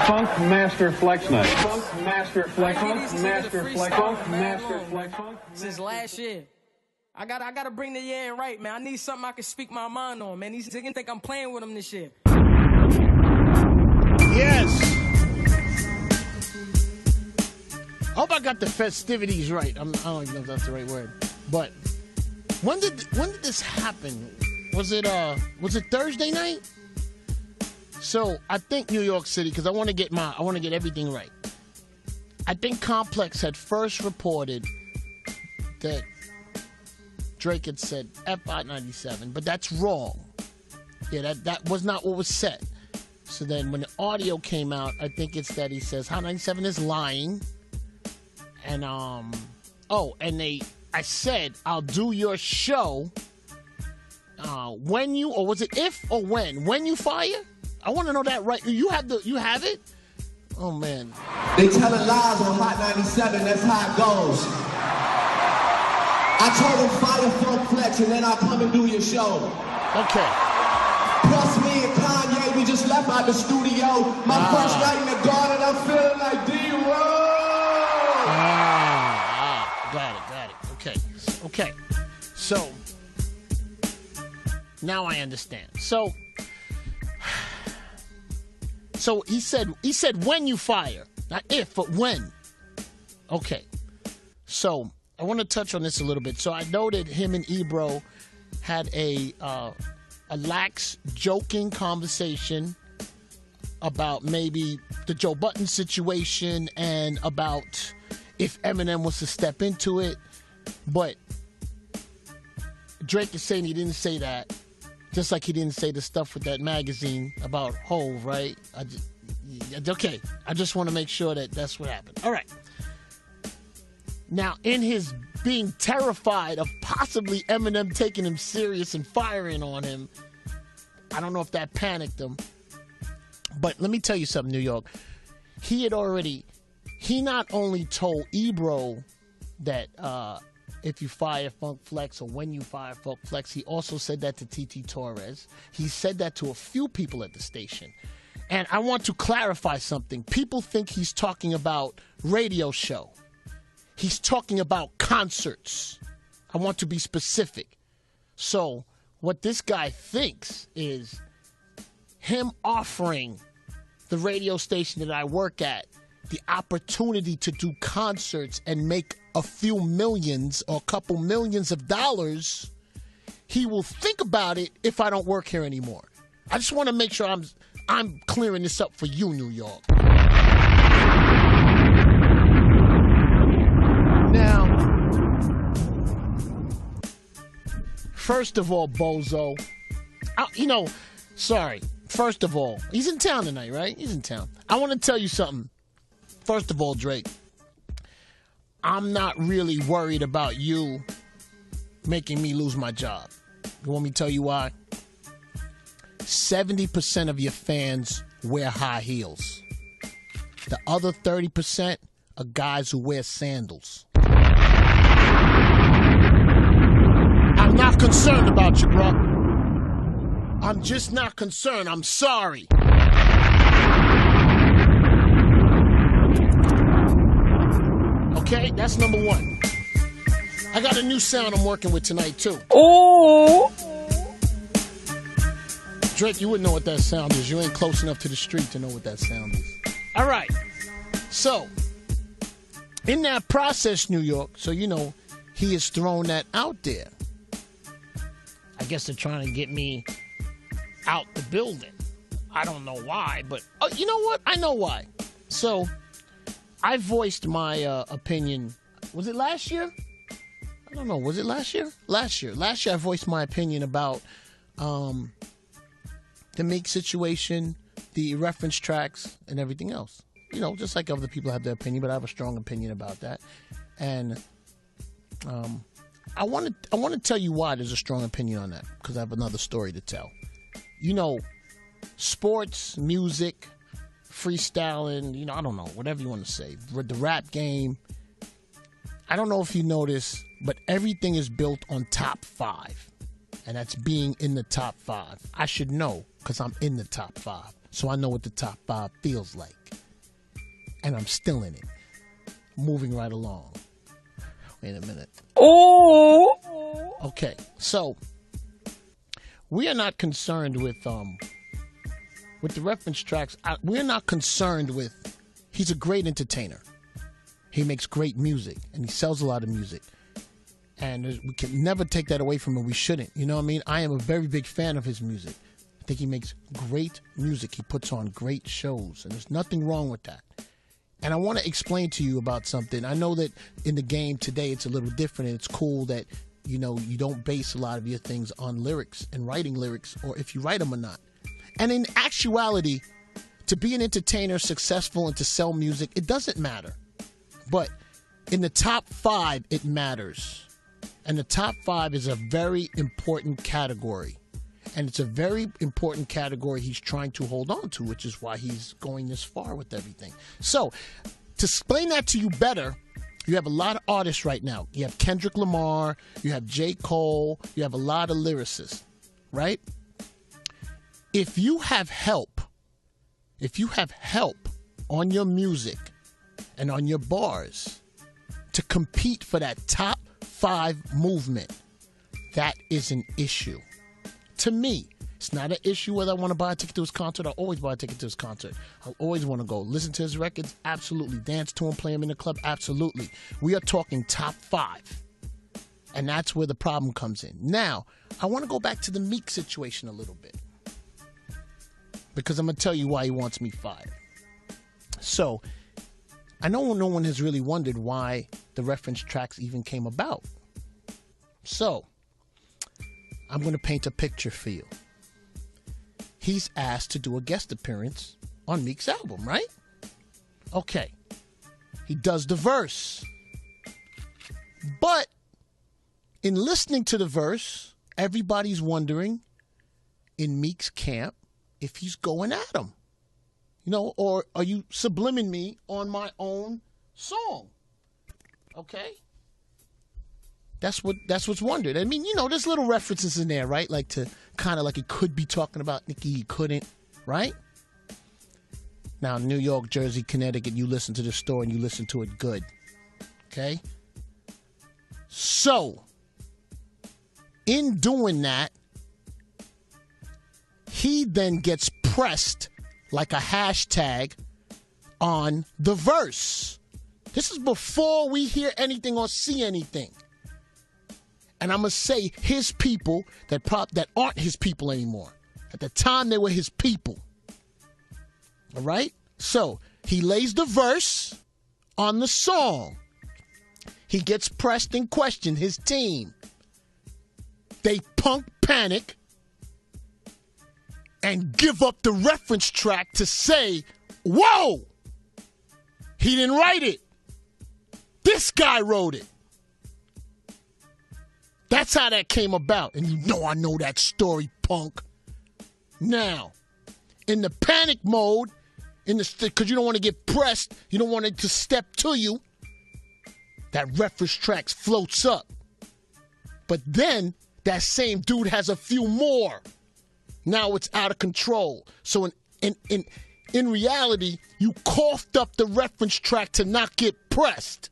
Funk Master Flex Night. Funk Master Flex. Funk Master Flex. Funk Master Flex. Since last year. I gotta bring the year in right, man. I need something I can speak my mind on, man. These niggas think I'm playing with them this year. Yes. I hope I got the festivities right. I don't even know if that's the right word. But when did this happen? Was it Thursday night? So I think New York City, because I want to get everything right. I think Complex had first reported that Drake had said F-97, but that's wrong. Yeah, that was not what was said. So then when the audio came out, I think it's that he says Hot 97 is lying. And I said I'll do your show when you, or was it if or when you fire? I want to know that right. You have it? Oh man. They telling lies on Hot 97, that's how it goes. I told them fire Funk Flex and then I'll come and do your show. Okay. Plus me and Kanye, we just left out the studio. My first night in the garden, I'm feeling like D-Roll. Got it. Okay. So, now I understand. So he said when you fire, not if, but when. Okay. So I want to touch on this a little bit. So I know that him and Ebro had a lax, joking conversation about maybe the Joe Budden situation and about if Eminem was to step into it. But Drake is saying he didn't say that. Just like he didn't say the stuff with that magazine about Hove, right? Okay. I just want to make sure that that's what happened. All right. Now, in his being terrified of possibly Eminem taking him serious and firing on him, I don't know if that panicked him. But let me tell you something, New York. He not only told Ebro that if you fire Funk Flex or when you fire Funk Flex, he also said that to TT Torres. He said that to a few people at the station. And I want to clarify something. People think he's talking about radio show. He's talking about concerts. I want to be specific. So what this guy thinks is him offering the radio station that I work at the opportunity to do concerts and make a few millions or a couple millions of dollars, he will think about it if I don't work here anymore. I just want to make sure I'm clearing this up for you, New York. Now, first of all, Bozo, first of all, he's in town tonight, right? He's in town. I want to tell you something. First of all, Drake, I'm not really worried about you making me lose my job. You want me to tell you why? 70% of your fans wear high heels. The other 30% are guys who wear sandals. I'm not concerned about you, bro. I'm just not concerned. I'm sorry. Okay, that's number one. I got a new sound I'm working with tonight, too. Oh! Drake, you wouldn't know what that sound is. You ain't close enough to the street to know what that sound is. All right. So, in that process, New York, so you know, he has thrown that out there. I guess they're trying to get me out the building. I don't know why, but you know what? I know why. So, I voiced my opinion. Was it last year? I don't know. Was it last year? Last year I voiced my opinion about the Meek situation, the reference tracks, and everything else. You know, just like other people have their opinion, but I have a strong opinion about that. And I want to tell you why there's a strong opinion on that, because I have another story to tell. You know, sports, music, freestyling, you know, I don't know, whatever you want to say. The rap game, I don't know if you know this, but everything is built on top 5. And that's being in the top 5. I should know, because I'm in the top 5. So I know what the top 5 feels like. And I'm still in it. Moving right along. Wait a minute. Oh. Okay, so we are not concerned with the reference tracks. We're not concerned with. He's a great entertainer. He makes great music, and he sells a lot of music. And we can never take that away from him. We shouldn't. You know what I mean? I am a very big fan of his music. I think he makes great music. He puts on great shows, and there's nothing wrong with that. And I want to explain to you about something. I know that in the game today it's a little different, and it's cool that, you know, you don't base a lot of your things on lyrics and writing lyrics, or if you write them or not. And in actuality, to be an entertainer, successful, and to sell music, it doesn't matter. But in the top 5, it matters. And the top 5 is a very important category. And it's a very important category he's trying to hold on to, which is why he's going this far with everything. So, to explain that to you better, you have a lot of artists right now. You have Kendrick Lamar, you have J. Cole, you have a lot of lyricists, right? If you have help on your music and on your bars to compete for that top 5 movement, that is an issue. To me, it's not an issue whether I want to buy a ticket to his concert. I'll always buy a ticket to his concert. I'll always want to go. Listen to his records? Absolutely. Dance to him, play him in the club? Absolutely. We are talking top 5. And that's where the problem comes in. Now, I want to go back to the Meek situation a little bit, because I'm going to tell you why he wants me fired. So, I know no one has really wondered why the reference tracks even came about. So, I'm going to paint a picture for you. He's asked to do a guest appearance on Meek's album, right? Okay. He does the verse. But in listening to the verse, everybody's wondering in Meek's camp if he's going at him. You know, or are you subliming me on my own song? Okay? That's what's wondered. I mean, you know, there's little references in there, right? Like to kind of like he could be talking about Nicki, he couldn't, right? Now, New York, Jersey, Connecticut, you listen to the story and you listen to it good. Okay? So, in doing that, he then gets pressed like a hashtag on the verse. This is before we hear anything or see anything. And I'm going to say his people that aren't his people anymore. At the time, they were his people. All right? So, he lays the verse on the song. He gets pressed and questioned, his team. They punk panic and give up the reference track to say, whoa, he didn't write it. This guy wrote it. That's how that came about. And you know I know that story, punk. Now, in the panic mode, because you don't want to get pressed, you don't want it to step to you, that reference track floats up. But then, that same dude has a few more. Now it's out of control. So in reality, you coughed up the reference track to not get pressed.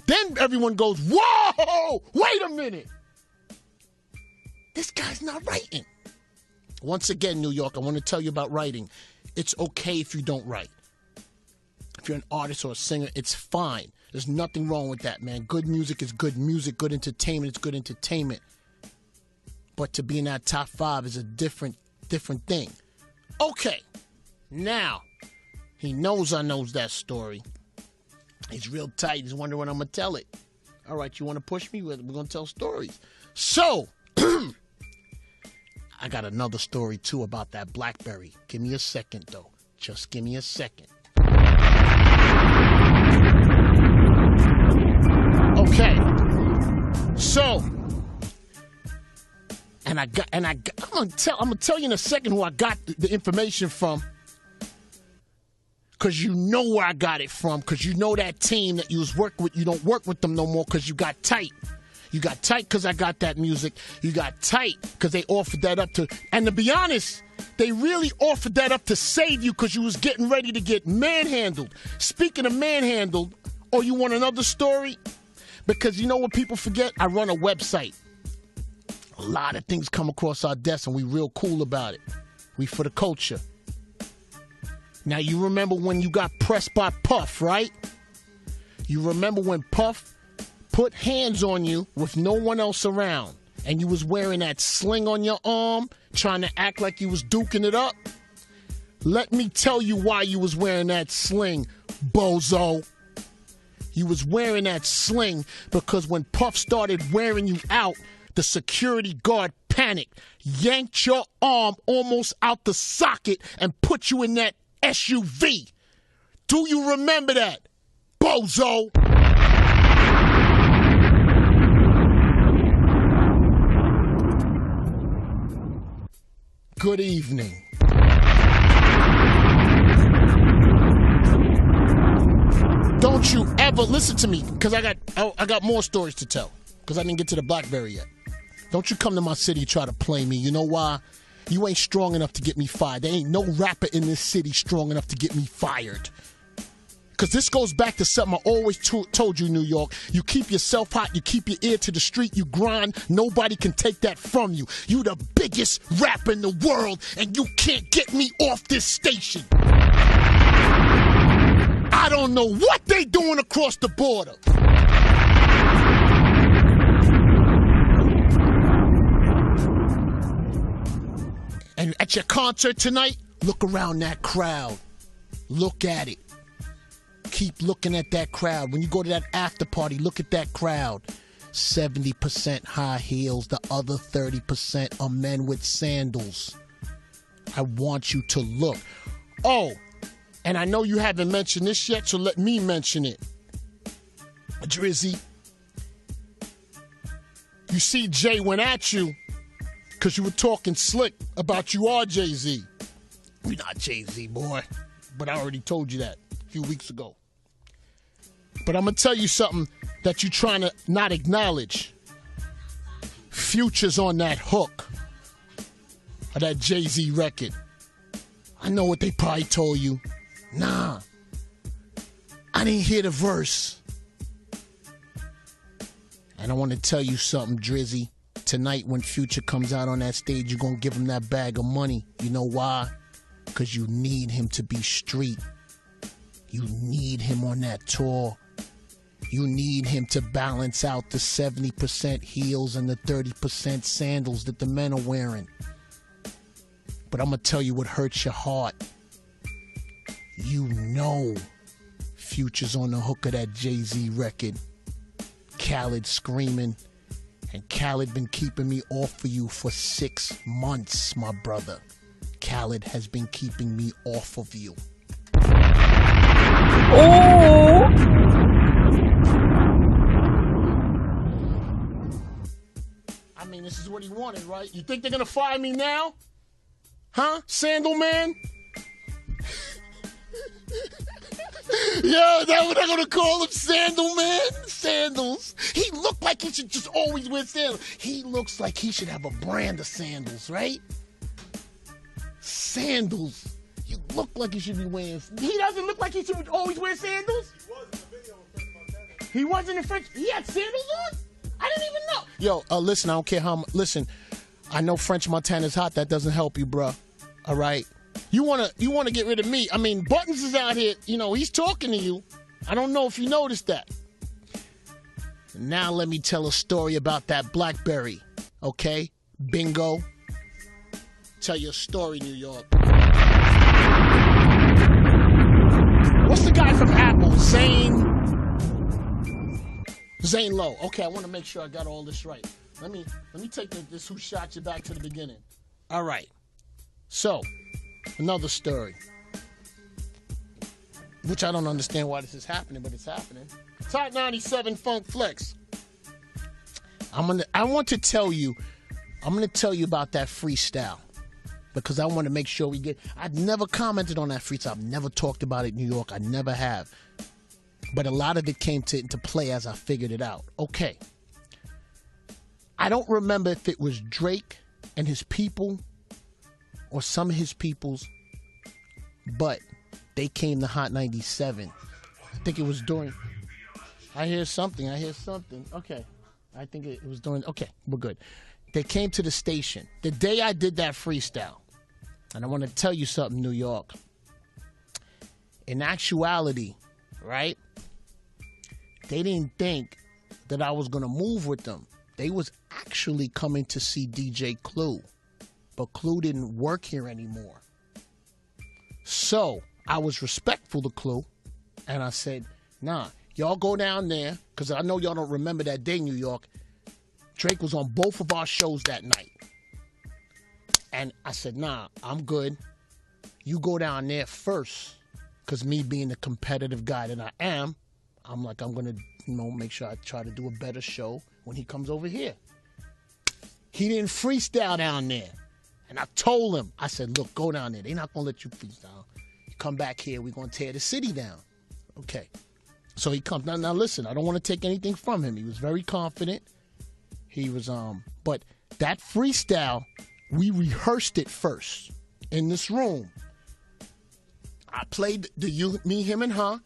Then everyone goes, whoa, wait a minute. This guy's not writing. Once again, New York, I want to tell you about writing. It's okay if you don't write. If you're an artist or a singer, it's fine. There's nothing wrong with that, man. Good music is good music. Good entertainment is good entertainment. But to be in that top 5 is a different thing. Okay. Now, he knows I knows that story. He's real tight. He's wondering when I'm going to tell it. All right, you want to push me? We're going to tell stories. So, I got another story, too, about that BlackBerry. Give me a second, though. Just give me a second. Okay. So, I'm gonna tell you in a second who I got the information from. Because you know where I got it from. Because you know that team that you was working with, you don't work with them no more because you got tight. You got tight because I got that music. You got tight because they offered that up to... And to be honest, They really offered that up to save you because you was getting ready to get manhandled. Speaking of manhandled, oh, you want another story? Because you know what people forget? I run a website. A lot of things come across our desk and we real cool about it. We for the culture. Now, you remember when you got pressed by Puff, right? You remember when Puff put hands on you with no one else around and you was wearing that sling on your arm, trying to act like you was duking it up? Let me tell you why you was wearing that sling, bozo. You was wearing that sling because when Puff started wearing you out, the security guard panicked, yanked your arm almost out the socket, and put you in that SUV. Do you remember that, bozo? Good evening. Don't you ever listen to me, because I got more stories to tell, because I didn't get to the BlackBerry yet. Don't you come to my city and try to play me. You know why? You ain't strong enough to get me fired. There ain't no rapper in this city strong enough to get me fired. Because this goes back to something I always told you, New York. You keep yourself hot. You keep your ear to the street. You grind. Nobody can take that from you. You the biggest rapper in the world, and you can't get me off this station. I don't know what they doing across the border. And at your concert tonight, look around that crowd. Look at it. Keep looking at that crowd. When you go to that after party, look at that crowd. 70% high heels. The other 30% are men with sandals. I want you to look. Oh, and I know you haven't mentioned this yet, so let me mention it. Drizzy, you see Jay went at you because you were talking slick about you are Jay-Z. You're not Jay-Z, boy. But I already told you that a few weeks ago. But I'm going to tell you something that you're trying to not acknowledge. Future's on that hook of that Jay-Z record. I know what they probably told you. Nah, I didn't hear the verse. And I want to tell you something, Drizzy. Tonight when Future comes out on that stage, you're going to give him that bag of money. You know why? Because you need him to be street. You need him on that tour. You need him to balance out the 70% heels and the 30% sandals that the men are wearing. But I'm going to tell you what hurts your heart. You know Future's on the hook of that Jay-Z record. Khaled screaming. And Khaled been keeping me off of you for 6 months, my brother. Khaled has been keeping me off of you. Oh! I mean, this is what he wanted, right? You think they're gonna fire me now? Huh? Sandal Man? Yo, that what they're gonna call him, Sandal Man? Sandals. He looked like he should just always wear sandals. He looks like he should have a brand of sandals, right? Sandals. You look like he should be wearing. He doesn't look like he should always wear sandals? He was in the French. He had sandals on? I didn't even know. Yo, listen, I don't care how. Listen, I know French Montana's hot. That doesn't help you, bruh. All right. You wanna get rid of me? I mean, Buttons is out here. You know, he's talking to you. I don't know if you noticed that. Now let me tell a story about that BlackBerry. Okay, bingo. Tell you a story, New York. What's the guy from Apple? Zane Lowe. Okay, I want to make sure I got all this right. Let me take this Who Shot You back to the beginning. All right. So, another story. Which I don't understand why this is happening, but it's happening. Top 97 Funk Flex. I'm gonna tell you about that freestyle. Because I want to make sure we get. I've never commented on that freestyle. I've never talked about it in New York. I never have. But a lot of it came into play as I figured it out. Okay. I don't remember if it was Drake and his people or some of his peoples, but they came to Hot 97. I think it was during. I hear something. Okay. I think it was during. Okay, we're good. They came to the station the day I did that freestyle. And I want to tell you something, New York. In actuality, right? They didn't think that I was going to move with them. They was actually coming to see DJ Clue. But Clue didn't work here anymore. So I was respectful to Clue. And I said, nah, y'all go down there. Because I know y'all don't remember that day, New York. Drake was on both of our shows that night. And I said, nah, I'm good. You go down there first. Because me being the competitive guy that I am, I'm like, I'm going to, make sure I try to do a better show when he comes over here. He didn't freestyle down there. And I told him, I said, look, go down there. They're not going to let you freestyle. You come back here, we're going to tear the city down. Okay. So he comes. Now listen, I don't want to take anything from him. He was very confident. He was, but that freestyle, we rehearsed it first in this room. I played me, him, and her.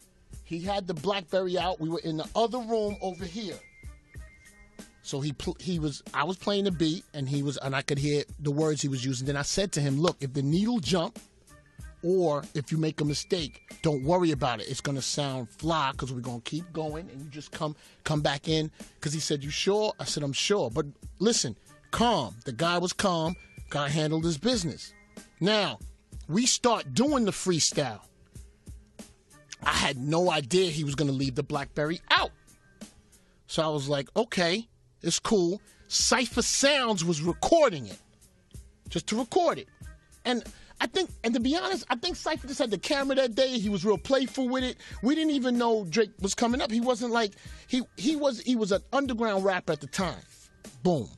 He had the BlackBerry out. We were in the other room over here. So I was playing the beat, and I could hear the words he was using. Then I said to him, look, if the needle jump, or if you make a mistake, don't worry about it. It's gonna sound fly because we're gonna keep going, and you just come back in. Because he said, you sure? I said, I'm sure. But listen, calm. The guy was calm. Guy handled his business. Now, we start doing the freestyle. I had no idea he was going to leave the BlackBerry out. So I was like, okay, it's cool. Cypher Sounds was recording it. Just to record it. And to be honest, I think Cypher just had the camera that day. He was real playful with it. We didn't even know Drake was coming up. He wasn't like, he was an underground rapper at the time. Boom.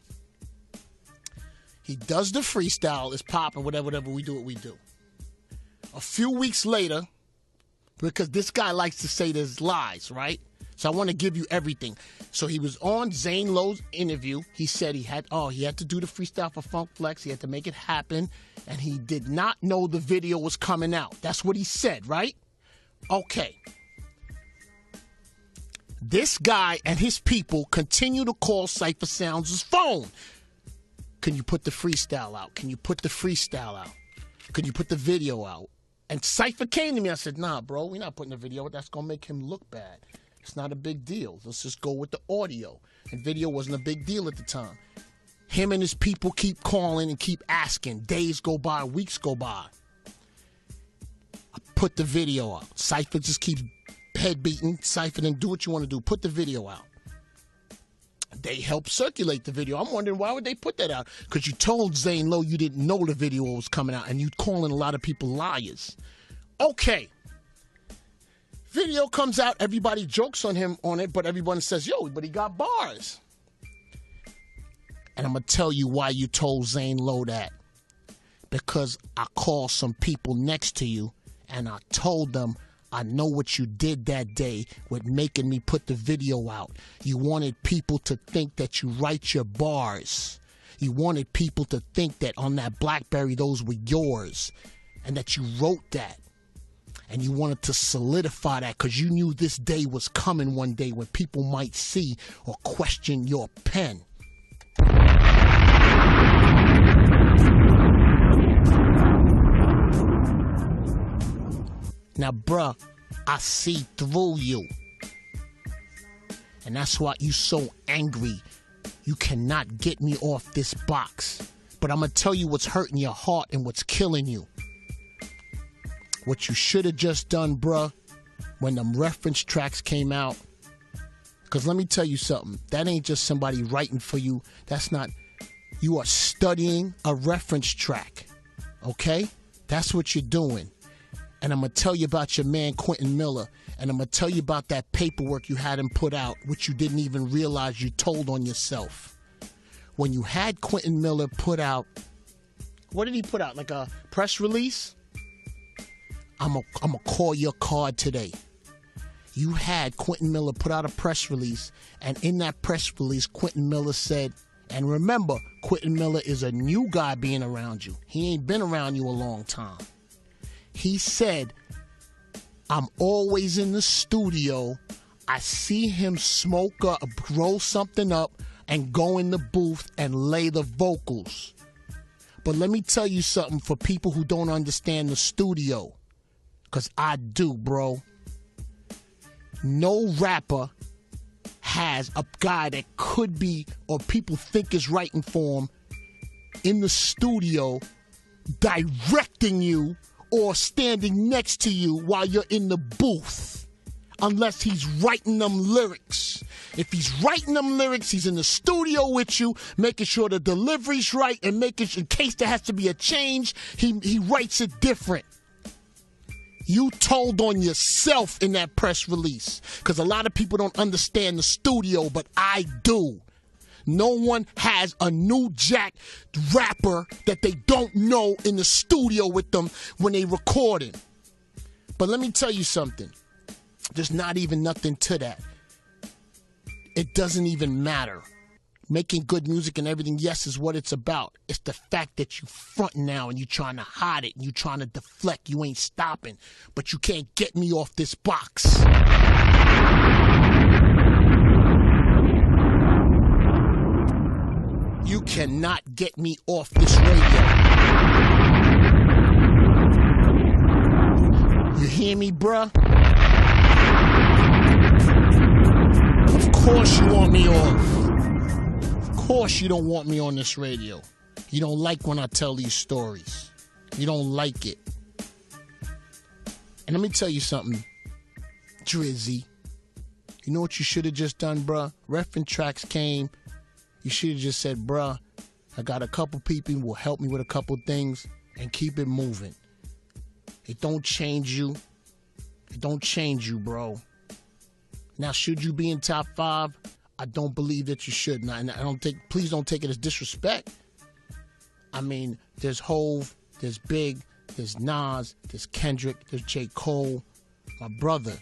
He does the freestyle, it's popping, whatever we do, what we do. A few weeks later, because this guy likes to say there's lies, right? So I want to give you everything. So he was on Zane Lowe's interview. He said he had to do the freestyle for Funk Flex. He had to make it happen. And he did not know the video was coming out. That's what he said, right? Okay. This guy and his people continue to call Cypher Sounds' phone. Can you put the freestyle out? Can you put the freestyle out? Can you put the video out? And Cypher came to me. I said, nah, bro, we're not putting the video out. That's going to make him look bad. It's not a big deal. Let's just go with the audio. And video wasn't a big deal at the time. Him and his people keep calling and keep asking. Days go by, weeks go by. I put the video out. Cypher just keeps head beating. Cypher, then do what you want to do. Put the video out. They helped circulate the video. I'm wondering, why would they put that out? Because you told Zane Lowe you didn't know the video was coming out, and you calling a lot of people liars. Okay. Video comes out. Everybody jokes on him on it, but everyone says, yo, but he got bars. And I'm going to tell you why you told Zane Lowe that. Because I called some people next to you, and I told them, I know what you did that day with making me put the video out. You wanted people to think that you write your bars. You wanted people to think that on that BlackBerry, those were yours, and that you wrote that. And you wanted to solidify that because you knew this day was coming one day when people might see or question your pen. Now, bruh, I see through you. And that's why you so angry. You cannot get me off this box. But I'm going to tell you what's hurting your heart and what's killing you. What you should have just done, bruh, when them reference tracks came out. Because let me tell you something. That ain't just somebody writing for you. That's not. You are studying a reference track. Okay? That's what you're doing. And I'm going to tell you about your man, Quentin Miller. And I'm going to tell you about that paperwork you had him put out, which you didn't even realize you told on yourself. When you had Quentin Miller put out, what did he put out? Like a press release? I'm going to call your card today. You had Quentin Miller put out a press release. And in that press release, Quentin Miller said, And remember, Quentin Miller is a new guy being around you. He ain't been around you a long time. He said, I'm always in the studio. I see him smoke up, roll something up, and go in the booth and lay the vocals. But let me tell you something for people who don't understand the studio. Because I do, bro. No rapper has a guy that could be, or people think is writing for him, in the studio, directing you or standing next to you while you're in the booth. Unless he's writing them lyrics. If he's writing them lyrics, he's in the studio with you, making sure the delivery's right and making sure, in case there has to be a change, he writes it different. You told on yourself in that press release. Because a lot of people don't understand the studio, but I do. No one has a new jack rapper that they don't know in the studio with them when they recording. But let me tell you something. There's not even nothing to that. It doesn't even matter. Making good music and everything, yes, is what it's about. It's the fact that you fronting now and you trying to hide it and you trying to deflect. You ain't stopping. But you can't get me off this box. You cannot get me off this radio. You hear me, bruh? Of course you want me off. Of course you don't want me on this radio. You don't like when I tell these stories. You don't like it. And let me tell you something, Drizzy. You know what you should have just done, bruh? Reference Tracks came. You should have just said, bruh, I got a couple people who will help me with a couple things and keep it moving. It don't change you. It don't change you, bro. Now, should you be in top 5? I don't believe that you should. And I don't think, please don't take it as disrespect. I mean, there's Hove, there's Big, there's Nas, there's Kendrick, there's J. Cole. My brother,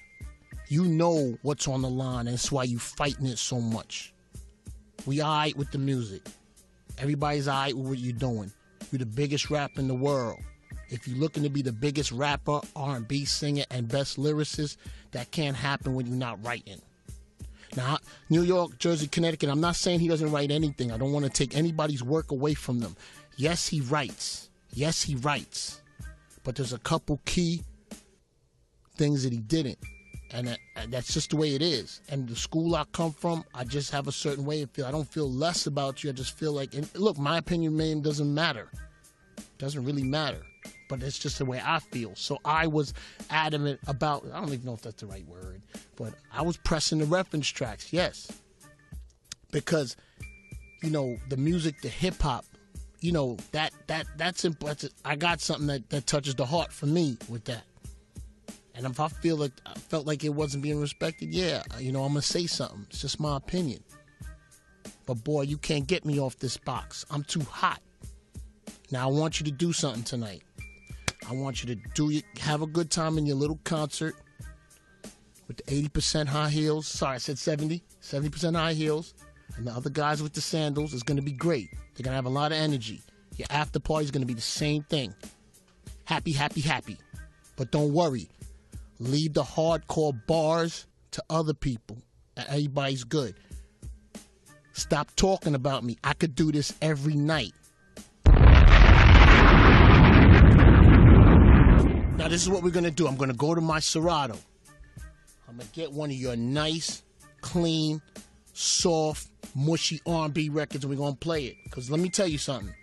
you know what's on the line, and that's why you fighting it so much. We all right with the music. Everybody's all right with what you're doing. You're the biggest rapper in the world. If you're looking to be the biggest rapper, R&B singer, and best lyricist, that can't happen when you're not writing. Now, New York, Jersey, Connecticut, I'm not saying he doesn't write anything. I don't want to take anybody's work away from them. Yes, he writes. Yes, he writes. But there's a couple key things that he didn't. And that's just the way it is. And the school I come from, I just have a certain way of feel. I don't feel less about you. I just feel like, and look, my opinion, man, doesn't matter. It doesn't really matter. But it's just the way I feel. So I was adamant about, I don't even know if that's the right word, but I was pressing the Reference Tracks, yes. Because, you know, the music, the hip hop, you know, that's important. I got something that touches the heart for me with that. And if I felt like it wasn't being respected, yeah, you know, I'm going to say something. It's just my opinion. But boy, you can't get me off this box. I'm too hot. Now I want you to do something tonight. I want you to have a good time in your little concert with the 80% high heels. Sorry, I said 70% high heels. And the other guys with the sandals is going to be great. They're going to have a lot of energy. Your after party is going to be the same thing. Happy, happy, happy. But don't worry. Leave the hardcore bars to other people. Everybody's good. Stop talking about me. I could do this every night. Now, this is what we're going to do. I'm going to go to my Serato. I'm going to get one of your nice, clean, soft, mushy R&B records, and we're going to play it. Because let me tell you something.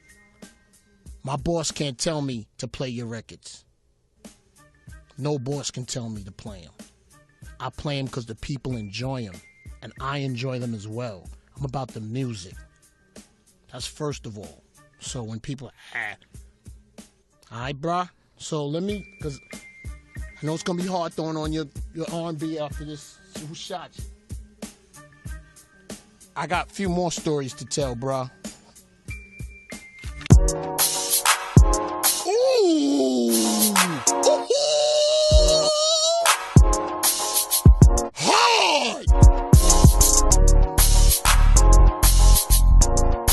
My boss can't tell me to play your records. No boss can tell me to play them. I play them because the people enjoy them. And I enjoy them as well. I'm about the music. That's first of all. So when people, all right, brah? So let me, because I know it's going to be hard throwing on your R&B after this. Who shot you? I got a few more stories to tell, brah.